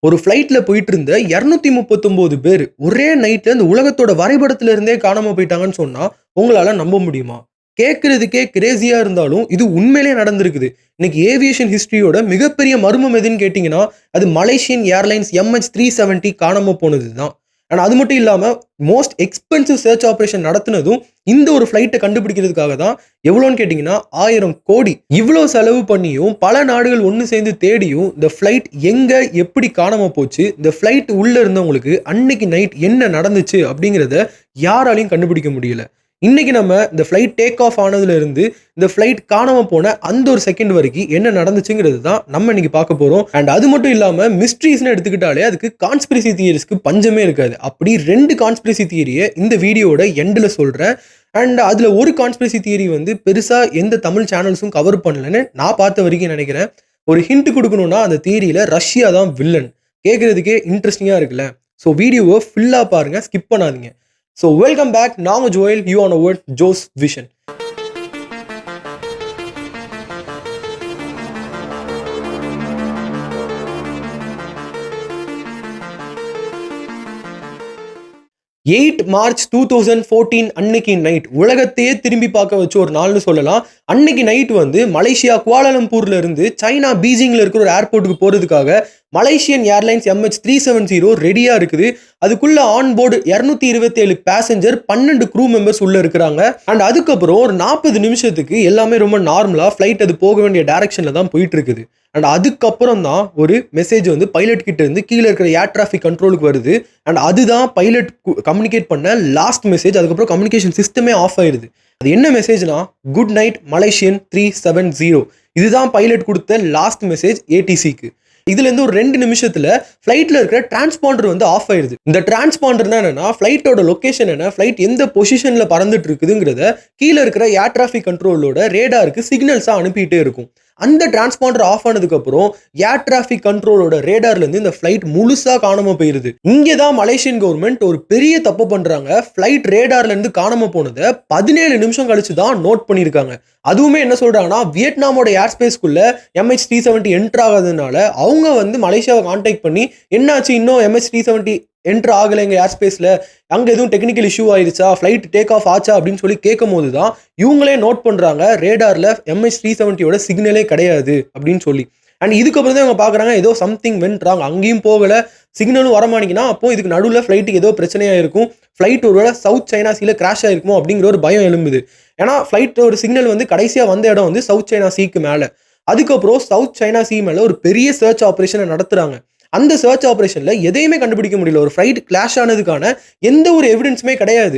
ஒரு ஃப்ளைட்ல போயிட்டு இருந்த 239 பேர் ஒரே நைட்ல இந்த உலகத்தோட வரைபடத்துல இருந்தே காணாம போயிட்டாங்கன்னு சொன்னா உங்களால நம்ப முடியுமா? கேட்கறதுக்கே கிரேசியா இருந்தாலும் இது உண்மையிலேயே நடந்திருக்குது. இன்னைக்கு ஏவியேஷன் ஹிஸ்டரியோட மிகப்பெரிய மர்மம் எதுன்னு கேட்டீங்கன்னா, அது மலேசியன் ஏர்லைன்ஸ் MH370 காணாம போனது தான். ஆனா அது மட்டும் இல்லாம மோஸ்ட் எக்ஸ்பென்சிவ் சர்ச் ஆபரேஷன் நடத்துனதும் இந்த ஒரு ஃப்ளைட்டை கண்டுபிடிக்கிறதுக்காக தான். எவ்வளோன்னு கேட்டிங்கன்னா 1000 கோடி. இவ்வளோ செலவு பண்ணியும் பல நாடுகள் ஒன்று சேர்ந்து தேடியும் இந்த ஃப்ளைட் எங்க எப்படி காணாம போச்சு, இந்த ஃப்ளைட் உள்ள இருந்தவங்களுக்கு அன்னைக்கு நைட் என்ன நடந்துச்சு அப்படிங்கிறத யாராலையும் கண்டுபிடிக்க முடியல. இன்னைக்கு நம்ம இந்த ஃப்ளைட் டேக் ஆஃப் ஆனதுல இருந்து இந்த ஃப்ளைட் காணாம போன அந்த ஒரு செகண்ட் வரைக்கும் என்ன நடந்துச்சுங்கிறது தான் நம்ம இன்னைக்கு பார்க்க போறோம். அண்ட் அது மட்டும் இல்லாம மிஸ்ட்ரீஸ்னு எடுத்துக்கிட்டாலே அதுக்கு கான்ஸ்பிரசி தியரிஸ்க்கு பஞ்சமே இருக்காது. அப்படி 2 கான்ஸ்பிரசி தியரியை இந்த வீடியோட எண்ட்ல சொல்றேன். அண்ட் அதுல ஒரு கான்ஸ்பிரசி தியரி வந்து பெருசா எந்த தமிழ் சேனல்ஸும் கவர் பண்ணலன்னு நான் பார்த்த வரைக்கும் நினைக்கிறேன். ஒரு ஹிண்ட் கொடுக்கணும்னா அந்த தியரியில ரஷ்யா தான் வில்லன். கேட்கறதுக்கே இன்ட்ரெஸ்டிங்கா இருக்குல்ல. ஸோ வீடியோவை ஃபுல்லா பாருங்க, ஸ்கிப் பண்ணாதீங்க. So welcome back. Now Joel, you on a word Joe's Vision. 8 March 2014 அன்னைக்கு நைட் உலகத்தையே திரும்பி பார்க்க வச்ச ஒரு நாள்னு சொல்லலாம். அன்னைக்கு நைட் வந்து மலேசியா குவாலாலம்பூர்ல இருந்து சைனா பீஜிங்ல இருக்கிற ஒரு ஏர்போர்ட்டுக்கு போறதுக்காக மலேசியன் ஏர்லைன்ஸ் MH370 ரெடியா இருக்குது. அதுக்குள்ள on board 227 passenger, 12 crew members உள்ள இருக்கிறாங்க. அண்ட் அதுக்கப்புறம் ஒரு 40 நிமிஷத்துக்கு எல்லாமே ரொம்ப நார்மலா ஃபிளைட் அது போக வேண்டிய டைரக்ஷன்ல தான் போயிட்டு இருக்குது. அண்ட் அதுக்கப்புறம் தான் ஒரு மெசேஜ் வந்து பைலட் கிட்ட இருந்து கீழே இருக்கிற ஏர் டிராஃபிக் கண்ட்ரோலுக்கு வருது. அண்ட் அதுதான் பைலட் கம்யூனிகேட் பண்ண லாஸ்ட் மெசேஜ். அதுக்கப்புறம் கம்யூனிகேஷன் சிஸ்டமே ஆஃப் ஆயிடுது. அது என்ன மெசேஜ்னா, குட் நைட் மலேசியன் 370. இதுதான் பைலட் கொடுத்த லாஸ்ட் மெசேஜ் ஏடிசிக்கு. இதுல இருந்து ஒரு 2 நிமிஷத்துல ஃபிளைட்ல இருக்கிற டிரான்ஸ்பாண்டர் வந்து ஆஃப் ஆயிருது. இந்த டிரான்ஸ்பாண்டர்னா என்னன்னா, ஃபிளைட்டோட லொகேஷன் என்ன, ஃபிளைட் எந்த பொசிஷன்ல பறந்துட்டு இருக்குதுங்கிறத கீழே இருக்கிற ஏர் டிராஃபிக் கண்ட்ரோலோட ரேடாருக்கு சிக்னல்ஸா அனுப்பிட்டே இருக்கும். அந்த டிரான்ஸ்பாண்டர் ஆஃப் ஆனதுக்கு அப்புறம் ஏர் டிராஃபிக் கண்ட்ரோலோட ரேடார்ல இருந்து இந்த ஃபிளைட் முழுசா காணாம போயிருது. இங்கதான் மலேசியன் கவர்மெண்ட் ஒரு பெரிய தப்பு பண்றாங்க. ஃபிளைட் ரேடார்ல இருந்து காணாம போனதை 17 நிமிஷம் கழிச்சு தான் நோட் பண்ணிருக்காங்க. அதுவுமே என்ன சொல்றாங்கன்னா, வியட்நாமோட ஏர் ஸ்பேஸ்க்குள்ள MH370 என்டர் ஆகாததுனால அவங்க வந்து மலேசியாவை கான்டாக்ட் பண்ணி, என்னாச்சு இன்னும் MH370 என்டர் ஆகலை எங்க ஏர் ஸ்பேஸ்ல, அங்க எதுவும் டெக்னிக்கல் இஷ்யூ ஆயிருச்சா, ஃபிளைட் டேக் ஆஃப் ஆச்சா அப்படின்னு சொல்லி கேட்கும் போது தான் இவங்களே நோட் பண்றாங்க ரேடார்ல MH370யோட சிக்னலே கிடையாது அப்படின்னு சொல்லி. அண்ட் இதுக்கப்புறம் தான் இவங்க பாக்குறாங்க ஏதோ சம்திங் வென்ட் ராங், அங்கேயும் போகல, சிக்னலும் வரமாட்டேங்குன்னா, அப்போ இதுக்கு நடுவில் ஃபிளைட்டுக்கு ஏதோ பிரச்சனையா இருக்கும், ஃபிளைட் ஒருவேளை சவுத் சைனா சீல கிராஷ் ஆயிருக்குமோ அப்படிங்கிற ஒரு பயம் எழும்புது. ஏன்னா ஃபிளைட்டோட சிக்னல் வந்து கடைசியா வந்த இடம் வந்து சவுத் சைனா சீக்கு மேல. அதுக்கப்புறம் சவுத் சைனா சீ மேல ஒரு பெரிய சர்ச் ஆபரேஷனை நடத்துறாங்க. அந்த சர்ச் ஆபரேஷன்ல எதையுமே கண்டுபிடிக்க முடியல. ஒரு ஃபிளைட் கிளாஷ் ஆனதுக்கான எந்த ஒரு எவிடன்ஸுமே கிடையாது.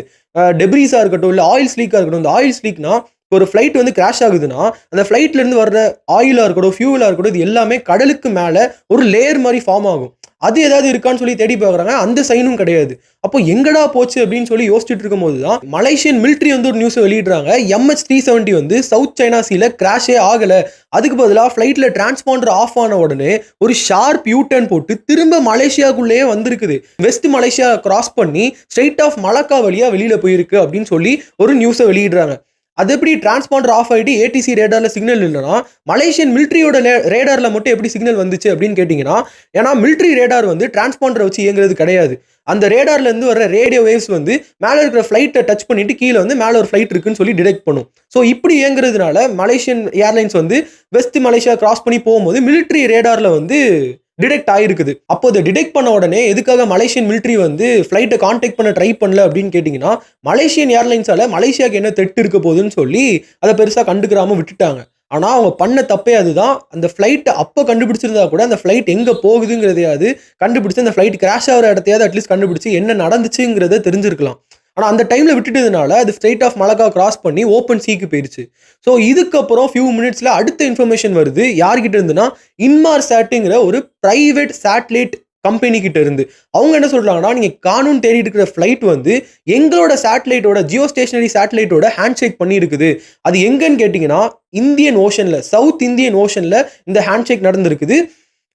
டெப்ரீஸா இருக்கட்டும், இல்ல ஆயில் லீக்கா இருக்கட்டும். இந்த ஆயில் லீக்னா, ஒரு ஃபிளைட் வந்து கிராஷ் ஆகுதுன்னா அந்த ஃபிளைட்ல இருந்து வர்ற ஆயிலா இருக்கட்டும், ஃபியூவலா இருக்கட்டும், இது எல்லாமே கடலுக்கு மேல ஒரு லேயர் மாதிரி ஃபார்ம் ஆகும். அது ஏதாவது இருக்கான்னு சொல்லி தேடி பார்க்குறாங்க. அந்த சைனும் கிடையாது. அப்போ எங்கடா போச்சு அப்படின்னு சொல்லி யோசிச்சுட்டு இருக்கும் போது தான் மலேசியன் மிலிட்ரி வந்து ஒரு நியூஸை வெளியிடுறாங்க. MH370 வந்து சவுத் சைனா சீல கிராஷே ஆகல, அதுக்கு பதிலாக ஃபிளைட்ல டிரான்ஸ்பாண்டர் ஆஃப் ஆன உடனே ஒரு ஷார்ப் யூ டர்ன் போட்டு திரும்ப மலேசியாக்குள்ளேயே வந்திருக்குது. வெஸ்ட் மலேசியா கிராஸ் பண்ணி ஸ்ட்ரெயிட் ஆஃப் மலக்கா வழியா வெளியில போயிருக்கு அப்படின்னு சொல்லி ஒரு நியூஸை வெளியிடுறாங்க. அது எப்படி டிரான்ஸ்பாண்டர் ஆஃப் ஆகிட்டு ஏடிசி ரேடார்ல சிக்னல் இல்லைன்னா மலேசியன் மிலிட்ரியோட ரேடார்ல மட்டும் எப்படி சிக்னல் வந்துச்சு அப்படின்னு கேட்டிங்கன்னா, ஏன்னா மிலிட்ரி ரேடார் வந்து டிரான்ஸ்பாண்டரை வச்சு இயங்குறது கிடையாது. அந்த ரேடார்ல இருந்து வர ரேடியோ வேவ்ஸ் வந்து மேலே இருக்கிற ஃபிளைட்டை டச் பண்ணிட்டு கீழே வந்து மேலே ஒரு ஃபிளைட் இருக்குன்னு சொல்லி டிடெக்ட் பண்ணும். ஸோ இப்படி இயங்குறதுனால மலேசியன் ஏர்லைன்ஸ் வந்து வெஸ்ட் மலேசியா கிராஸ் பண்ணி போகும்போது மிலிட்ரி ரேடார்ல வந்து டிடெக்ட் ஆயிருக்குது. அப்போ இதை டிடெக்ட் பண்ண உடனே எதுக்காக மலேசியன் மிலிட்ரி வந்து ஃபிளைட்டை கான்டாக்ட் பண்ண ட்ரை பண்ணல அப்படின்னு கேட்டிங்கன்னா, மலேசியன் ஏர்லைன்ஸால மலேசியாவுக்கு என்ன தெட்டு இருக்க போகுதுன்னு சொல்லி அதை பெருசாக கண்டுக்கிறாம விட்டுட்டாங்க. ஆனால் அவங்க பண்ண தப்பே அதுதான். அந்த ஃபிளைட்டை அப்போ கண்டுபிடிச்சிருந்தா கூட அந்த ஃபிளைட் எங்கே போகுதுங்கிறதையாவது கண்டுபிடிச்சு, அந்த ஃபிளைட் கிராஷ் ஆகிற இடத்தையாவது அட்லீஸ்ட் கண்டுபிடிச்சு என்ன நடந்துச்சுங்கிறத தெரிஞ்சிருக்கலாம். ஆனால் அந்த டைமில் விட்டுட்டதுனால அது ஸ்ட்ரெயிட் ஆஃப் மலக்கா கிராஸ் பண்ணி ஓப்பன் சீக்கு போயிடுச்சு. ஸோ இதுக்கப்புறம் ஃபியூ மினிட்ஸில் அடுத்த இன்ஃபர்மேஷன் வருது. யார்கிட்ட இருந்துன்னா, இன்மார் சேட்டுங்கிற ஒரு பிரைவேட் சேட்டலைட் கம்பெனி கிட்ட இருந்து. அவங்க என்ன சொல்றாங்கன்னா, நீங்க காணும் தேடிட்டு இருக்கிற ஃபிளைட் வந்து எங்களோட சேட்டலைட்டோட, ஜியோ ஸ்டேஷனரி சேட்டலைட்டோட ஹேண்ட் ஷேக் பண்ணி இருக்குது. அது எங்கன்னு கேட்டிங்கன்னா, இந்தியன் ஓஷன்ல, சவுத் இந்தியன் ஓஷன்ல இந்த ஹேண்ட் ஷேக் நடந்திருக்குது.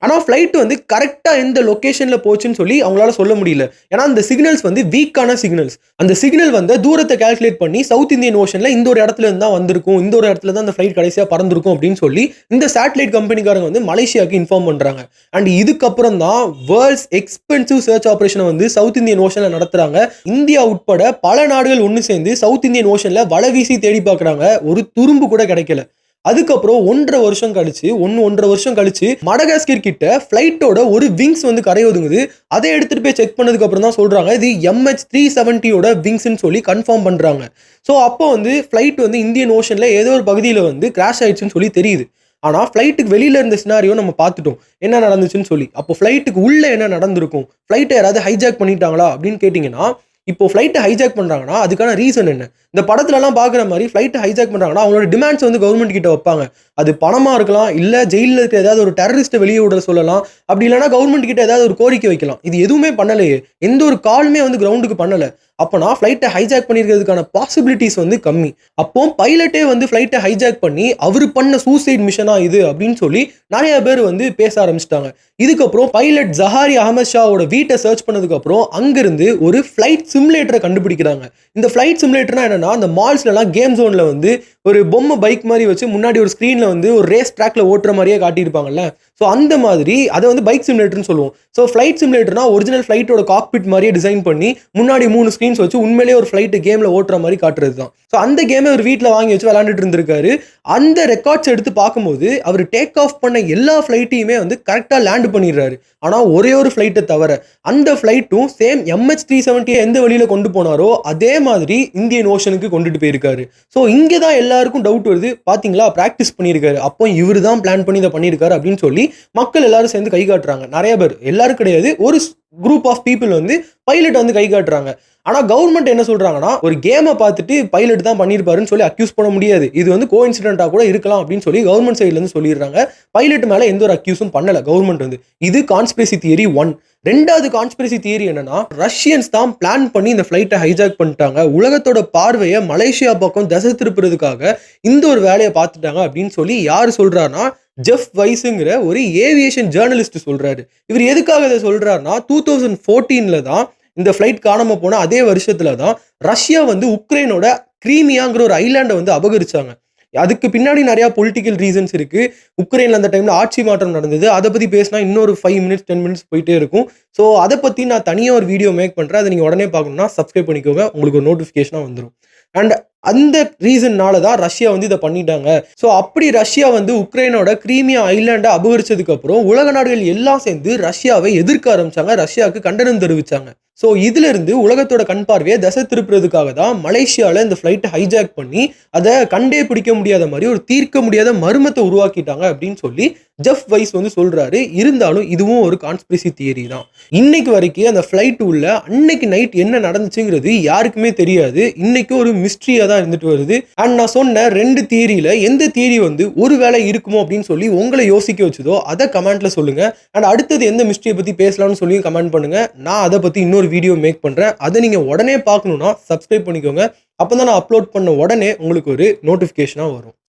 ஆனா ஃப்ளைட் வந்து கரெக்ட்டா எந்த லொகேஷன்ல போச்சுன்னு சொல்லி அவங்களால சொல்ல முடியல. ஏன்னா அந்த சிக்னல்ஸ் வந்து வீக்கான சிக்னல்ஸ். அந்த சிக்னல் வந்து தூரத்த கால்குலேட் பண்ணி சவுத் இந்தியன் ஓஷன்ல இந்த ஒரு இடத்துல இருந்து தான் வந்திருக்கும். இந்த ஒரு இடத்துல தான் அந்த ஃப்ளைட் கடைசியா பறந்திருக்கும் அப்படின்னு சொல்லி இந்த சேட்டலைட் கம்பெனிக்காரங்க வந்து மலேசியாக்கு இன்ஃபார்ம் பண்றாங்க. அண்ட் இதுக்கப்புறம் தான் வேர்ல்ட்ஸ் எக்ஸ்பென்சிவ் சர்ச் ஆபரேஷன வந்து சவுத் இந்தியன் ஓஷன்ல நடத்துறாங்க. இந்தியா உட்பட பல நாடுகள் ஒண்ணு சேர்ந்து சவுத் இந்தியன் ஓஷன்ல வலை வீசி தேடி பார்க்கறாங்க. ஒரு துரும்பு கூட கிடைக்கல. அதுக்கப்புறம் 1.5 வருஷம் கழிச்சு 1.5 வருஷம் கழிச்சு மடகாஸ்கர் கிட்ட ஃப்ளைட்டோட ஒரு விங்ஸ் வந்து கரை ஒதுங்குது. அதை எடுத்துட்டு போய் செக் பண்ணதுக்கு அப்புறம் தான் சொல்றாங்க இது MH370 ஓட விங்ஸ்ன்னு சொல்லி கன்ஃபார்ம் பண்றாங்க. ஸோ அப்போ வந்து ஃப்ளைட் வந்து இந்தியன் ஓஷன்ல ஏதோ ஒரு பகுதியில் வந்து கிராஷ் ஆயிடுச்சுன்னு சொல்லி தெரியுது. ஆனா ஃப்ளைட்டுக்கு வெளியில இருந்த சினாரியோ நம்ம பார்த்துட்டோம் என்ன நடந்துச்சுன்னு சொல்லி. அப்போ ஃப்ளைட்டுக்கு உள்ள என்ன நடந்திருக்கும், ஃப்ளைட்டை யாராவது ஹைஜாக் பண்ணிட்டாங்களா அப்படின்னு கேட்டீங்கன்னா, இப்போ ஃப்ளைட்டை ஹைஜாக் பண்றாங்கன்னா அதுக்கான ரீசன் என்ன? இந்த படத்துலலாம் பார்க்குற மாதிரி ஃப்ளைட்டை ஹைஜாக் பண்றாங்கன்னா அவங்களோட டிமாண்ட்ஸ் வந்து கவர்மெண்ட் கிட்ட வைப்பாங்க. அது பணமா இருக்கலாம், இல்ல ஜெயில்ல இருக்க ஏதாவது ஒரு டெரரிஸ்ட்டை வெளியே விட சொல்லலாம். அப்படி இல்லைன்னா கவர்மெண்ட் கிட்ட ஏதாவது ஒரு கோரிக்கை வைக்கலாம். இது எதுவுமே பண்ணலையே. எந்த ஒரு காலுமே வந்து கிரவுண்டுக்கு பண்ணல. அப்பனா ஃப்ளைட்டை ஹைஜாக் பண்ணியிருக்கிறதுக்கான பாசிபிலிட்டிஸ் வந்து கம்மி. அப்போ பைலட்டே வந்து ஃப்ளைட்டை ஹைஜாக் பண்ணி அவர் பண்ண சூசைட் மிஷனா இது அப்படின்னு சொல்லி நிறைய பேர் வந்து பேச ஆரம்பிச்சிட்டாங்க. இதுக்கப்புறம் பைலட் ஜஹாரி அகமது ஷாவோட வீட்டை சர்ச் பண்ணதுக்கு அப்புறம் அங்கிருந்து ஒரு ஃப்ளைட் சிமுலேட்டரை கண்டுபிடிக்கிறாங்க. இந்த ஃப்ளைட் சிமுலேட்டர்னா என்னன்னா, அந்த மால்ஸ்லாம் கேம் ஜோன்ல வந்து ஒரு பொம்மை பைக் மாதிரி வச்சு முன்னாடி ஒரு ஸ்க்ரீன்ல வந்து ஒரு ரேஸ் ட்ராக்ல ஓட்டுற மாதிரியே காட்டியிருப்பாங்கல்ல. ஸோ அந்த மாதிரி அதை வந்து பைக் சிமுலேட்டர்னு சொல்லுவோம். ஸோ ஃப்ளைட் சிமுலேட்டர்னா ஒரிஜினல் ஃப்ளைட்டோட காக்பிட் மாதிரியே டிசைன் பண்ணி முன்னாடி 3 ஸ்க்ரீன்ஸ் வச்சு உண்மையிலேயே ஒரு ஃப்ளைட் கேம்ல ஓட்டுற மாதிரி காட்டுறது தான். ஸோ அந்த கேமை ஒரு வீட்டில் வாங்கி வச்சு விளையாண்டுட்டு இருந்திருக்காரு. அந்த ரெக்கார்ட்ஸ் எடுத்து பார்க்கும்போது அவர் டேக் ஆஃப் பண்ண எல்லா ஃப்ளைட்டையுமே வந்து கரெக்டாக லேண்ட் பண்ணிடுறாரு. ஆனால் ஒரே ஒரு ஃப்ளைட்டை தவிர அந்த ஃப்ளைட்டும் சேம் MH370 எந்த வழியில கொண்டு போனாரோ அதே மாதிரி இந்தியன் ஓஷனுக்கு கொண்டுட்டு போயிருக்காரு. ஸோ இங்கே தான் எல்லாருக்கும் டவுட் வருது. பார்த்தீங்களா, ப்ராக்டிஸ் பண்ணியிருக்காரு, அப்போ இவர் தான் பிளான் பண்ணி இதை பண்ணியிருக்காரு அப்படின்னு சொல்லி மக்கள் எல்லாரும் சேர்ந்து கை காட்டுறாங்க. நிறைய பேர், எல்லாரும் கிடையாது, ஒரு குரூப் ஆஃப் பீப்புள் வந்து பைலட் வந்து கை காட்டுறாங்க. ஆனா கவர்மெண்ட் என்ன சொல்றாங்கன்னா, ஒரு கேமை பார்த்துட்டு பைலட் தான் பண்ணியிருப்பாருன்னு சொல்லி அக்யூஸ் பண்ண முடியாது. இது வந்து கோஇன்சிடென்ட்டா கூட இருக்கலாம் அப்படின்னு சொல்லி கவர்மெண்ட் சைட்ல இருந்து சொல்லிடுறாங்க. பைலட் மேல எந்த ஒரு அக்யூஸும் பண்ணல கவர்மெண்ட் வந்து. இது கான்ஸ்பிரசி தியரி 1. ரெண்டாவது கான்ஸ்பிரசி தியரி என்னன்னா, ரஷ்யன்ஸ் தான் பிளான் பண்ணி இந்த ஃப்ளைட்டை ஹைஜாக் பண்ணிட்டாங்க. உலகத்தோட பார்வையை மலேசியா பக்கம் திசை திருப்புறதுக்காக இந்த ஒரு வேலையை பார்த்துட்டாங்க அப்படின்னு சொல்லி யார் சொல்றாருன்னா, ஜெஃப் வைஸ்ங்கிற ஒரு ஏவியேஷன் ஜேர்னலிஸ்ட் சொல்றாரு. இவர் எதுக்காக இதை சொல்றாருன்னா, 2014ல தான் இந்த ஃப்ளைட் காணாம போன அதே வருஷத்துல தான் ரஷ்யா வந்து உக்ரைனோட கிரீமியாங்கிற ஒரு ஐலாண்டை வந்து அபகரிச்சாங்க. அதுக்கு பின்னாடி நிறைய பொலிட்டிக்கல் ரீசன்ஸ் இருக்கு. உக்ரைன்ல அந்த டைம்ல ஆட்சி மாற்றம் நடந்தது. அதை பத்தி பேசினா இன்னொரு 5 மினிட்ஸ் 10 மினிட்ஸ் போயிட்டே இருக்கும். ஸோ அதை பத்தி நான் தனியா ஒரு வீடியோ மேக் பண்றேன். அதை நீங்க உடனே பார்க்கணும்னா சப்ஸ்கிரைப் பண்ணிக்கோங்க. உங்களுக்கு ஒரு நோட்டிஃபிகேஷனா வந்துடும். அண்ட் அந்த ரீசன்னால தான் ரஷ்யா வந்து இதை பண்ணிட்டாங்க. ஸோ அப்படி ரஷ்யா வந்து உக்ரைனோட கிரீமியா ஐலாண்டை அபகரிச்சதுக்கு அப்புறம் உலக நாடுகள் எல்லாம் சேர்ந்து ரஷ்யாவை எதிர்க்க ஆரம்பிச்சாங்க. ரஷ்யாவுக்கு கண்டனம் தெரிவிச்சாங்க. ஸோ இதுல இருந்து உலகத்தோட கண் பார்வையை திசை திருப்புறதுக்காக தான் மலேசியாவில் இந்த ஃப்ளைட்டை ஹைஜாக் பண்ணி அதை கண்டே பிடிக்க முடியாத மாதிரி ஒரு தீர்க்க முடியாத மர்மத்தை உருவாக்கிட்டாங்க அப்படின்னு சொல்லி ஜெஃப் வைஸ் வந்து சொல்றாரு. இருந்தாலும் இதுவும் ஒரு கான்ஸ்பிரசி தியரி தான். இன்னைக்கு வரைக்கும் அந்த ஃப்ளைட் உள்ள அன்னைக்கு நைட் என்ன நடந்துச்சுங்கிறது யாருக்குமே தெரியாது. இன்னைக்கு ஒரு மிஸ்ட்ரியா தான் இருந்துட்டு வருது. அண்ட் நான் சொன்ன 2 தியரியில எந்த தியரி வந்து ஒரு வேளை இருக்குமோ அப்படின்னு சொல்லி உங்களை யோசிக்க வச்சதோ அதை கமெண்ட்ல சொல்லுங்க. அண்ட் அடுத்தது எந்த மிஸ்ட்ரியை பத்தி பேசலாம்னு சொல்லி கமெண்ட் பண்ணுங்க. நான் அதை பத்தி இன்னொரு வீடியோ மேக் பண்றேன். அதை நீங்க உடனே பார்க்கணும்னா சப்ஸ்கிரைப் பண்ணிக்கோங்க. அப்பதான் நான் அப்லோட் பண்ண உடனே உங்களுக்கு ஒரு நோட்டிபிகேஷனா வரும்.